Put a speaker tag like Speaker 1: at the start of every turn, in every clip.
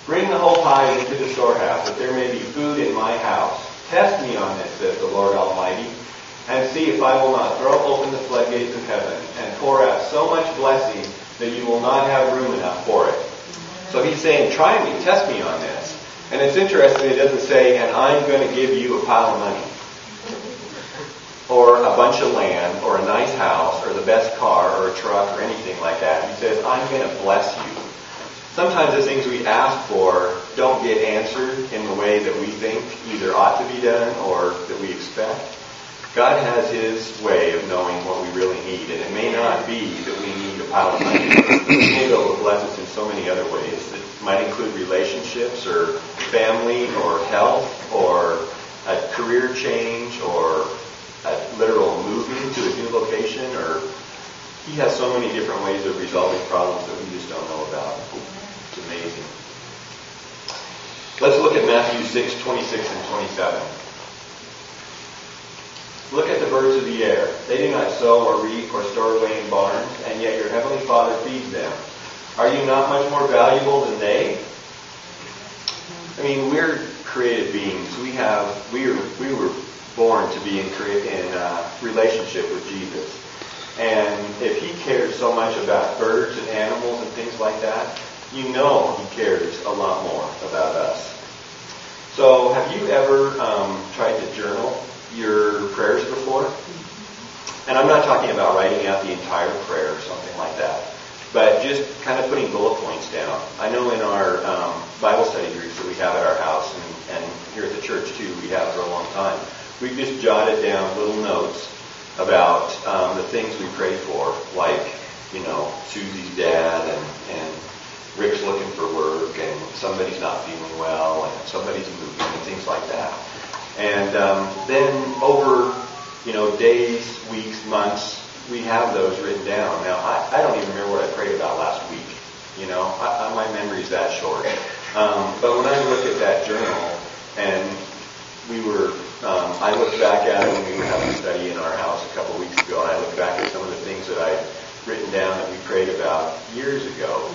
Speaker 1: Bring the whole tithe into the storehouse, that there may be food in my house. Test me on this, says the Lord Almighty, and see if I will not throw open the floodgates of heaven and pour out so much blessing that you will not have room enough for it. So he's saying, try me, test me on this. And it's interesting, it doesn't say, and I'm going to give you a pile of money, or a bunch of land, or a nice house, or the best car, or a truck, or anything like that. He says, I'm going to bless you. Sometimes the things we ask for don't get answered in the way that we think either ought to be done or that we expect. God has His way of knowing what we really need, and it may not be that we need a pile of money. He may be able to bless us in so many other ways. That might include relationships, or family, or health, or a career change, or a literal moving to a new location, or He has so many different ways of resolving problems that we just don't know about. It's amazing. Let's look at Matthew 6, 26 and 27. Look at the birds of the air. They do not sow or reap or store away in barns, and yet your heavenly Father feeds them. Are you not much more valuable than they? I mean, we're created beings. We were born to be in relationship with Jesus. And if He cares so much about birds and animals and things like that, you know He cares a lot more about us. So have you ever tried to journal your prayers before? And I'm not talking about writing out the entire prayer or something like that, but just kind of putting bullet points down. I know in our Bible study groups that we have at our house, and here at the church too, we have for a long time, we've just jotted down little notes about the things we pray for, like, Susie's dad, and Rick's looking for work, and somebody's not feeling well, and somebody's moving, and things like that. And then over, days, weeks, months, we have those written down. Now, I don't even remember what I prayed about last week. My memory's that short. But when I look at that journal, and I looked back at it when we were having a study in our house a couple weeks ago, and I looked back at some of the things that I'd written down that we prayed about years ago.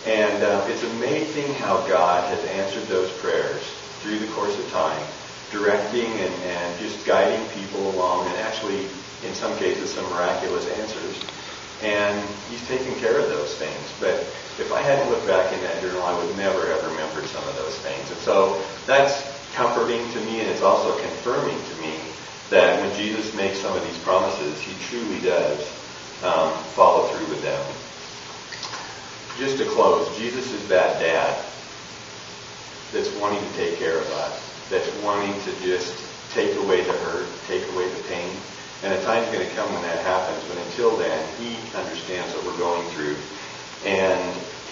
Speaker 1: And it's amazing how God has answered those prayers through the course of time, directing and just guiding people along, and actually, in some cases, some miraculous answers. And He's taken care of those things. But if I hadn't looked back in that journal, I would never have remembered some of those things. And so that's comforting to me, and it's also confirming to me that when Jesus makes some of these promises, He truly does follow through with them. Just to close, Jesus is that dad that's wanting to take care of us, that's wanting to just take away the hurt, take away the pain. And a time's going to come when that happens, but until then, He understands what we're going through. And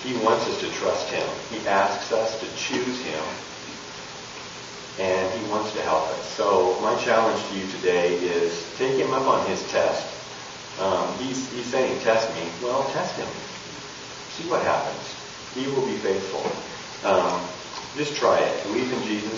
Speaker 1: He wants us to trust Him. He asks us to choose Him. And He wants to help us. So my challenge to you today is take Him up on His test. He's saying, test me. Well, test Him. See what happens. He will be faithful. Just try it. Believe in Jesus.